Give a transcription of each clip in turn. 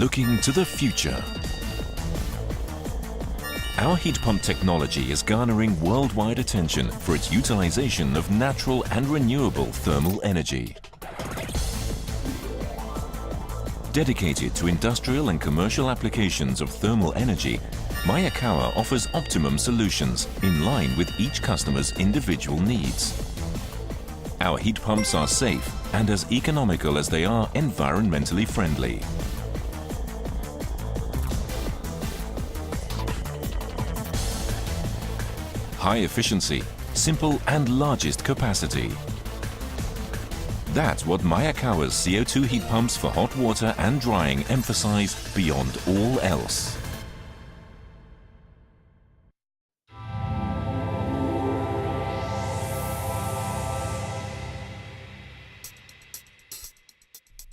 looking to the future. Our heat pump technology is garnering worldwide attention for its utilization of natural and renewable thermal energy. Dedicated to industrial and commercial applications of thermal energy, Mayekawa offers optimum solutions in line with each customer's individual needs. Our heat pumps are safe and as economical as they are environmentally friendly. High efficiency, simple and largest capacity. That's what Mayekawa's CO2 heat pumps for hot water and drying emphasize beyond all else.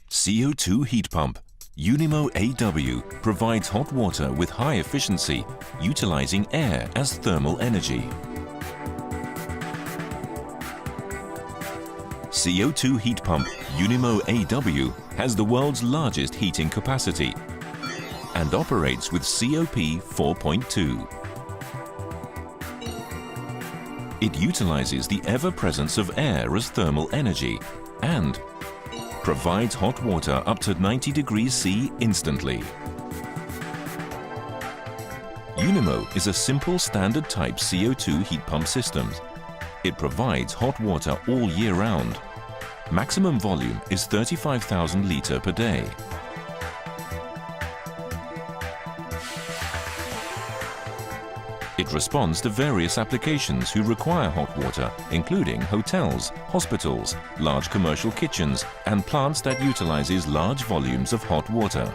CO2 heat pump Unimo AW provides hot water with high efficiency, utilizing air as thermal energy. CO2 heat pump Unimo AW has the world's largest heating capacity and operates with COP 4.2. It utilizes the ever-presence of air as thermal energy and provides hot water up to 90 degrees C instantly. Unimo is a simple standard type CO2 heat pump system. It provides hot water all year round. Maximum volume is 35,000 litres per day. It responds to various applications who require hot water, including hotels, hospitals, large commercial kitchens, and plants that utilizes large volumes of hot water.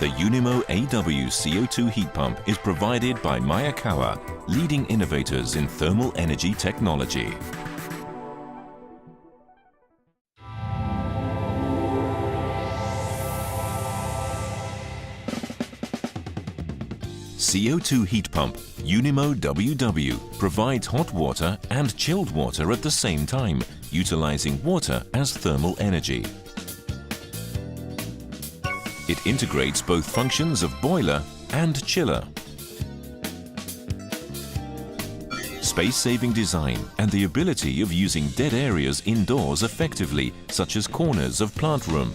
The Unimo AW CO2 heat pump is provided by Mayekawa, leading innovators in thermal energy technology. CO2 heat pump Unimo WW provides hot water and chilled water at the same time, utilizing water as thermal energy. It integrates both functions of boiler and chiller. Space-saving design and the ability of using dead areas indoors effectively, such as corners of plant room.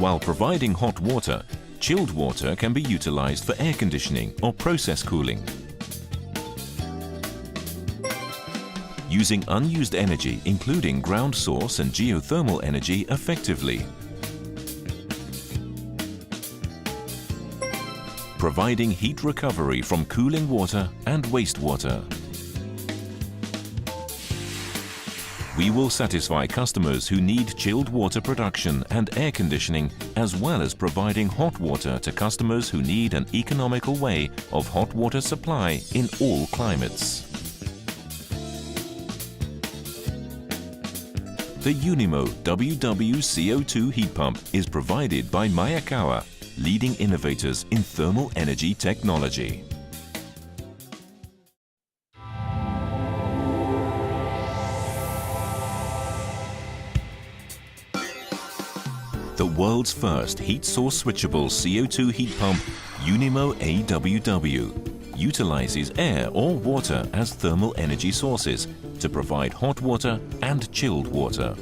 While providing hot water, chilled water can be utilized for air conditioning or process cooling. Using unused energy, including ground source and geothermal energy, effectively. Providing heat recovery from cooling water and wastewater. We will satisfy customers who need chilled water production and air conditioning, as well as providing hot water to customers who need an economical way of hot water supply in all climates. The Unimo WW CO2 heat pump is provided by Mayekawa, leading innovators in thermal energy technology. The world's first heat source switchable CO2 heat pump, Unimo AWW, utilizes air or water as thermal energy sources to provide hot water and chilled water.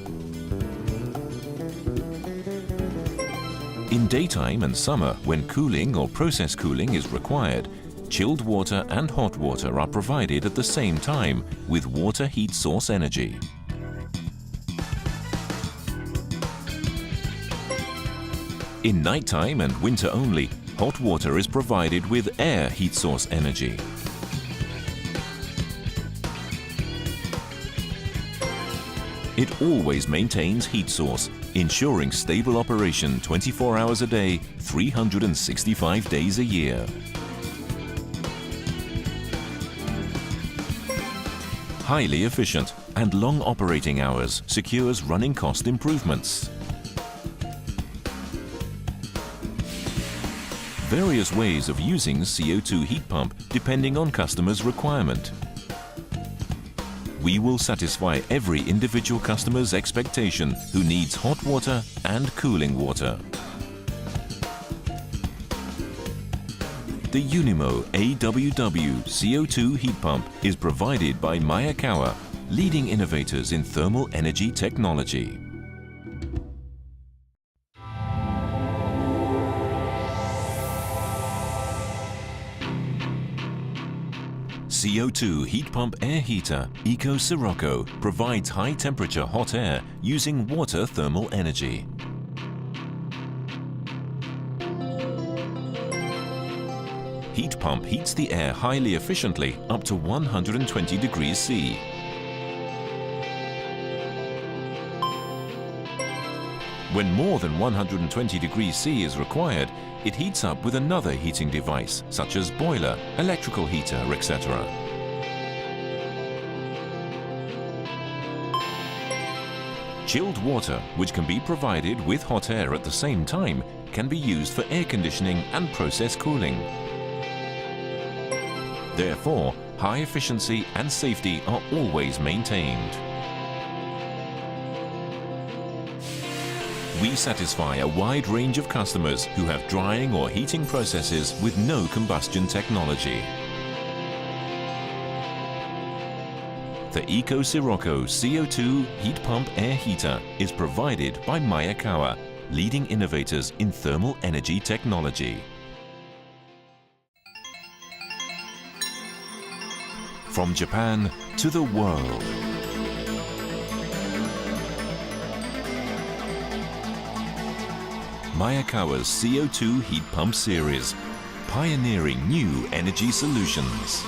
In daytime and summer, when cooling or process cooling is required, chilled water and hot water are provided at the same time with water heat source energy. In nighttime and winter only, hot water is provided with air heat source energy. It always maintains heat source, ensuring stable operation 24 hours a day, 365 days a year. Highly efficient and long operating hours secures running cost improvements. Various ways of using CO2 heat pump depending on customer's requirement. We will satisfy every individual customer's expectation who needs hot water and cooling water. The Unimo AWW CO2 Heat Pump is provided by Mayekawa, leading innovators in thermal energy technology. CO2 Heat Pump Air Heater Eco Sirocco provides high-temperature hot air using water thermal energy. Heat pump heats the air highly efficiently up to 120 degrees C. When more than 120 degrees C is required, it heats up with another heating device, such as boiler, electrical heater, etc. Chilled water, which can be provided with hot air at the same time, can be used for air conditioning and process cooling. Therefore, high efficiency and safety are always maintained. We satisfy a wide range of customers who have drying or heating processes with no combustion technology. The Eco Sirocco CO2 Heat Pump Air Heater is provided by Mayekawa, leading innovators in thermal energy technology. From Japan to the world. Mayekawa's CO2 Heat Pump series, pioneering new energy solutions.